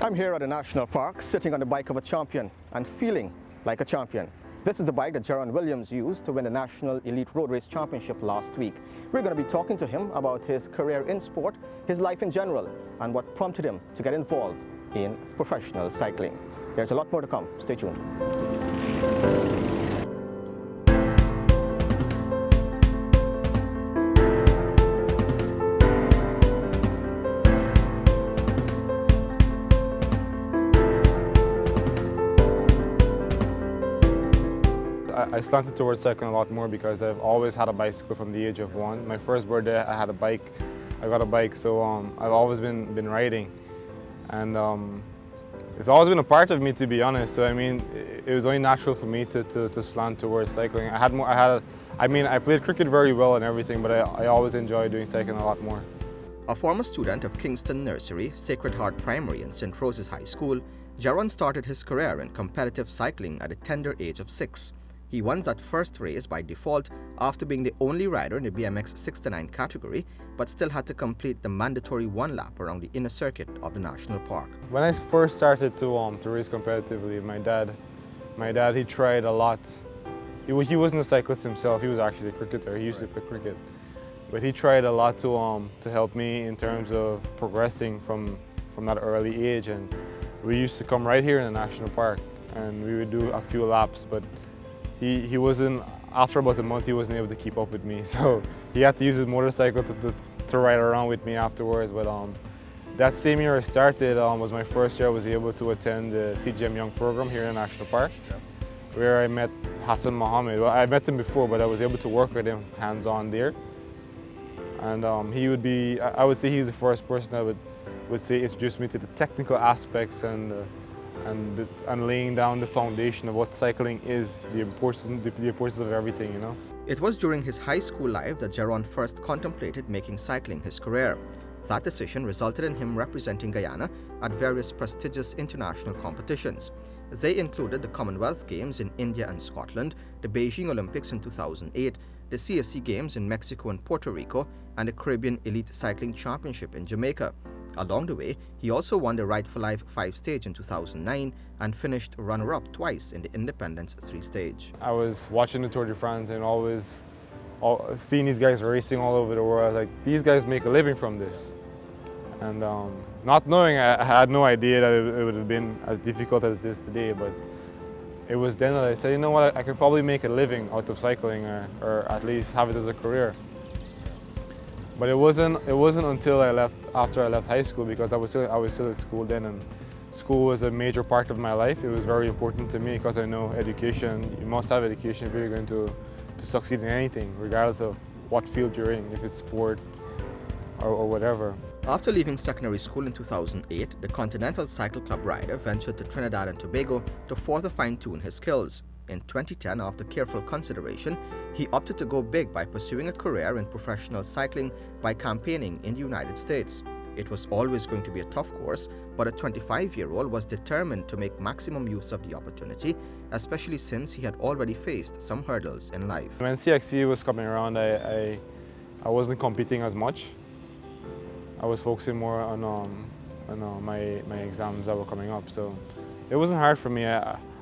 I'm here at a national park, sitting on the bike of a champion and feeling like a champion. This is the bike that Geron Williams used to win the National Elite Road Race Championship last week. We're going to be talking to him about his career in sport, his life in general, and what prompted him to get involved in professional cycling. There's a lot more to come. Stay tuned. I slanted towards cycling a lot more because I've always had a bicycle from the age of 1. My first birthday I had a bike. I got a bike, so I've always been riding, and it's always been a part of me, to be honest. So I mean, it was only natural for me to slant towards cycling. I played cricket very well and everything, but I always enjoyed doing cycling a lot more. A former student of Kingston Nursery, Sacred Heart Primary and St. Rose's High School, Geron started his career in competitive cycling at the tender age of 6. He won that first race by default after being the only rider in the BMX 6-9 category, but still had to complete the mandatory 1 lap around the inner circuit of the national park. When I first started to race competitively, my dad, he tried a lot. He wasn't a cyclist himself. He was actually a cricketer. He used to play cricket, but he tried a lot to help me in terms of progressing from that early age. And we used to come right here in the national park, and we would do a few laps, but he wasn't, after about a month, he wasn't able to keep up with me, so he had to use his motorcycle to ride around with me afterwards. But that same year I started was my first year I was able to attend the TGM Young program here in the National Park, where I met Hassan Mohammed. Well, I met him before, but I was able to work with him hands-on there. And he would be, I would say he's the first person that would say introduced me to the technical aspects and laying down the foundation of what cycling is, the importance of everything, you know. It was during his high school life that Geron first contemplated making cycling his career. That decision resulted in him representing Guyana at various prestigious international competitions. They included the Commonwealth Games in India and Scotland, the Beijing Olympics in 2008, the CSC Games in Mexico and Puerto Rico, and the Caribbean Elite Cycling Championship in Jamaica. Along the way, he also won the Ride for Life 5 stage in 2009 and finished runner-up twice in the Independence 3 stage. I was watching the Tour de France and always seeing these guys racing all over the world. Like, these guys make a living from this. And not knowing, I had no idea that it would have been as difficult as it is today, but it was then that I said, you know what, I could probably make a living out of cycling, or at least have it as a career. But it wasn't until after I left high school, because I was still at school then, and school was a major part of my life. It was very important to me because I know education, you must have education if you're going to succeed in anything, regardless of what field you're in, if it's sport or whatever. After leaving secondary school in 2008, the Continental Cycle Club rider ventured to Trinidad and Tobago to further fine-tune his skills. In 2010, after careful consideration, he opted to go big by pursuing a career in professional cycling by campaigning in the United States. It was always going to be a tough course, but a 25-year-old was determined to make maximum use of the opportunity, especially since he had already faced some hurdles in life. When CXC was coming around, I wasn't competing as much. I was focusing more on my exams that were coming up, so it wasn't hard for me.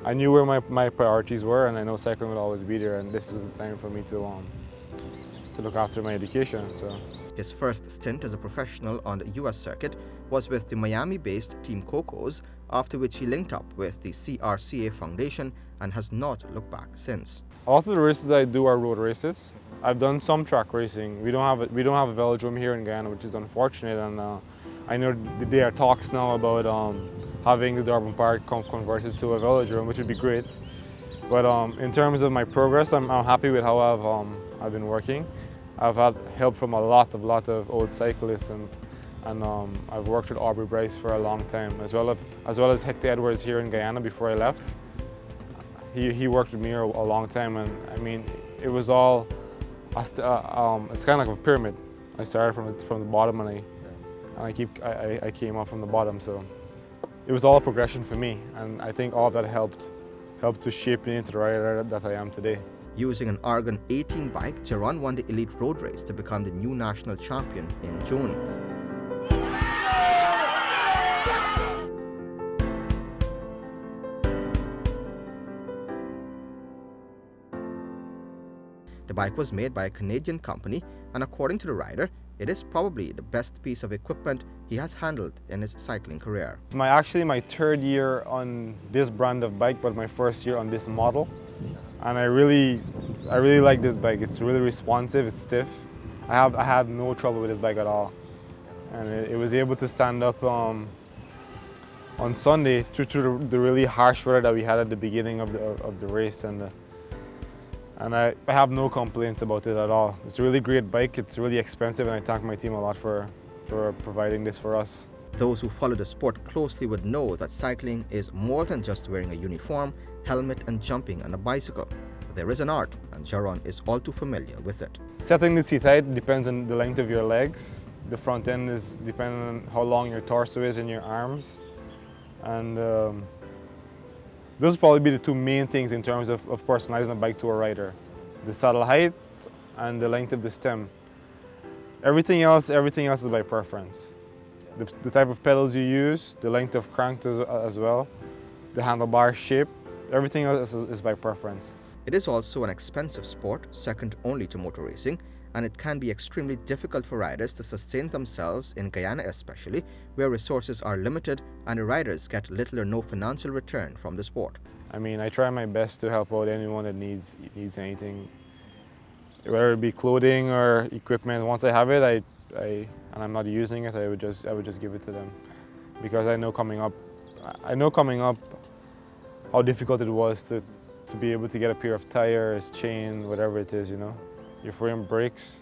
I knew where my priorities were, and I know cycling would always be there, and this was the time for me to look after my education. So his first stint as a professional on the US circuit was with the Miami-based Team Cocos, after which he linked up with the CRCA Foundation and has not looked back since. A lot of the races I do are road races. I've done some track racing. We don't have a velodrome here in Guyana, which is unfortunate, and I know there are talks now about having the Durban Park converted to a velodrome, which would be great. But in terms of my progress, I'm happy with how I've been working. I've had help from a lot of old cyclists, and I've worked with Aubrey Bryce for a long time, as well as Hector Edwards here in Guyana before I left. He worked with me a long time, and I mean, it was all it's kind of like a pyramid. I started from the bottom, and I came up from the bottom. So it was all a progression for me, and I think all of that helped to shape me into the rider that I am today. Using an Argon 18 bike, Geron won the Elite Road Race to become the new national champion in June. The bike was made by a Canadian company, and according to the rider, it is probably the best piece of equipment he has handled in his cycling career. Actually my third year on this brand of bike, but my first year on this model. And I really like this bike. It's really responsive, it's stiff. I had no trouble with this bike at all. And it was able to stand up on Sunday to the really harsh weather that we had at the beginning of the race. And I have no complaints about it at all. It's a really great bike, it's really expensive, and I thank my team a lot for providing this for us. Those who follow the sport closely would know that cycling is more than just wearing a uniform, helmet and jumping on a bicycle. There is an art, and Geron is all too familiar with it. Setting the seat height depends on the length of your legs. The front end is depending on how long your torso is and your arms. And those probably be the two main things in terms of personalizing a bike to a rider. The saddle height and the length of the stem. Everything else is by preference. The type of pedals you use, the length of crank as well, the handlebar shape, everything else is by preference. It is also an expensive sport, second only to motor racing, and it can be extremely difficult for riders to sustain themselves in Guyana especially, where resources are limited and the riders get little or no financial return from the sport. I mean, I try my best to help out anyone that needs anything, whether it be clothing or equipment. Once I have it, and I'm not using it, I would just give it to them, because I know coming up how difficult it was to be able to get a pair of tires, chain, whatever it is, you know. Your frame breaks,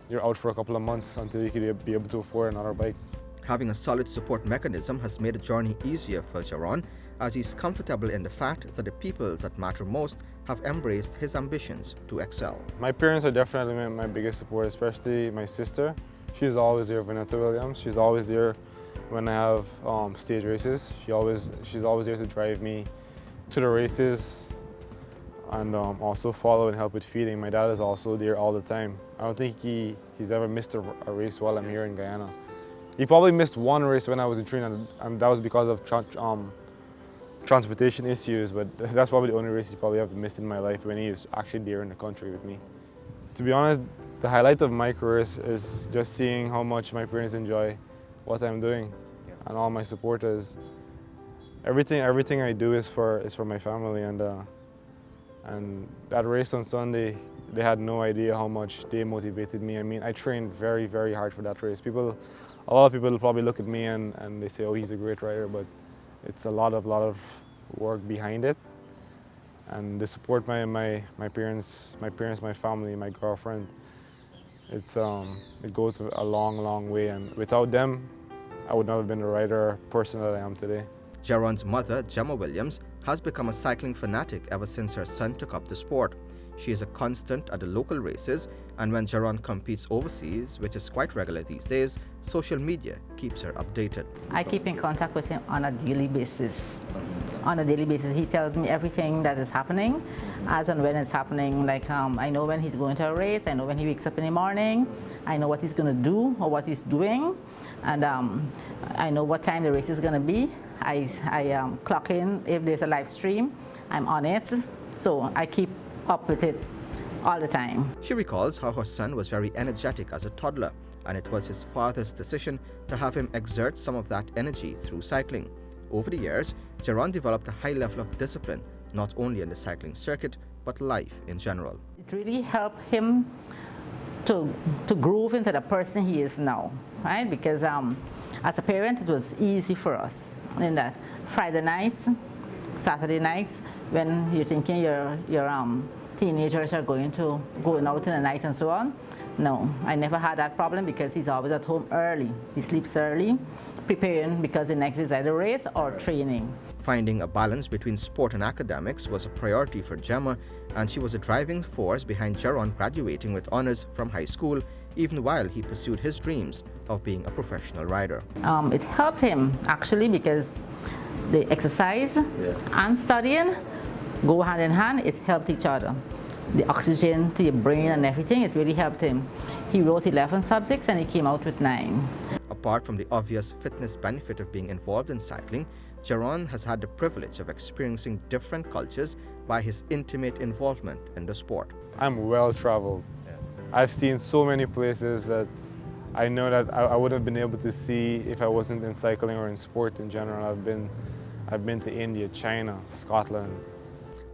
you're out for a couple of months until you could be able to afford another bike. Having a solid support mechanism has made the journey easier for Geron, as he's comfortable in the fact that the people that matter most have embraced his ambitions to excel. My parents are definitely my biggest support, especially my sister. She's always there, Vanessa Williams. She's always there when I have stage races. She's always there to drive me to the races, and also follow and help with feeding. My dad is also there all the time. I don't think he's ever missed a race while I'm here in Guyana. He probably missed one race when I was in Trinidad, and that was because of transportation issues, but that's probably the only race he probably ever missed in my life, when he is actually there in the country with me. To be honest, the highlight of my career is just seeing how much my parents enjoy what I'm doing, and all my supporters. Everything I do is for my family, and that race on Sunday, they had no idea how much they motivated me. I mean, I trained very, very hard for that race. A lot of people probably look at me and they say, oh, he's a great rider, but it's a lot of work behind it. And the support my parents, my family, my girlfriend, it goes a long, long way. And without them, I would not have been the rider or person that I am today. Geron's mother, Gemma Williams, has become a cycling fanatic ever since her son took up the sport. She is a constant at the local races, and when Geron competes overseas, which is quite regular these days, social media keeps her updated. I keep in contact with him on a daily basis. On a daily basis, he tells me everything that is happening, as and when it's happening. Like I know when he's going to a race, I know when he wakes up in the morning, I know what he's going to do or what he's doing, and I know what time the race is going to be. I clock in if there's a live stream, I'm on it, so I keep up with it all the time. She recalls how her son was very energetic as a toddler, and it was his father's decision to have him exert some of that energy through cycling. Over the years, Geron developed a high level of discipline, not only in the cycling circuit, but life in general. It really helped him to groove into the person he is now, right? Because as a parent, it was easy for us. In that Friday nights, Saturday nights, when you're thinking your teenagers are going out in the night and so on. No, I never had that problem because he's always at home early. He sleeps early, preparing because the next is either race or training. Finding a balance between sport and academics was a priority for Gemma, and she was a driving force behind Geron graduating with honors from high school, even while he pursued his dreams of being a professional rider. It helped him actually because the exercise and studying go hand in hand. It helped each other. The oxygen to your brain and everything, it really helped him. He wrote 11 subjects and he came out with 9. Apart from the obvious fitness benefit of being involved in cycling, Geron has had the privilege of experiencing different cultures by his intimate involvement in the sport. I'm well traveled. I've seen so many places that I know that I wouldn't have been able to see if I wasn't in cycling or in sport in general. I've been to India, China, Scotland.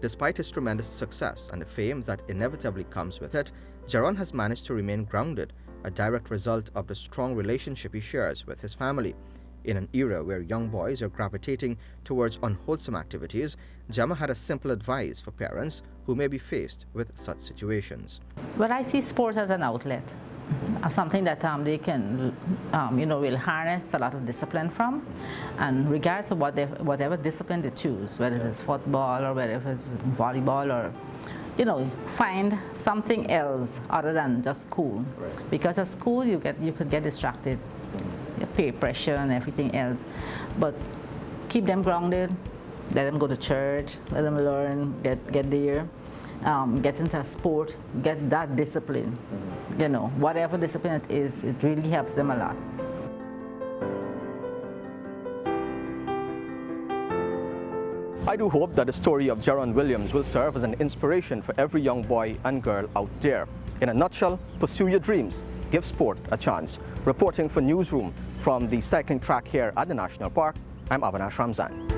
Despite his tremendous success and the fame that inevitably comes with it, Geron has managed to remain grounded, a direct result of the strong relationship he shares with his family. In an era where young boys are gravitating towards unwholesome activities, Gemma had a simple advice for parents who may be faced with such situations. Well, I see sport as an outlet, something that they can, will harness a lot of discipline from, and regardless of whatever discipline they choose, whether it's football or whether it's volleyball or, find something else other than just school. Right. Because at school you could get distracted, peer pressure and everything else, but keep them grounded. Let them go to church. Let them learn. Get there. Get into sport. Get that discipline. Whatever discipline it is, it really helps them a lot. I do hope that the story of Geron Williams will serve as an inspiration for every young boy and girl out there. In a nutshell, pursue your dreams. Give sport a chance. Reporting for Newsroom from the cycling track here at the National Park, I'm Avinash Ramzan.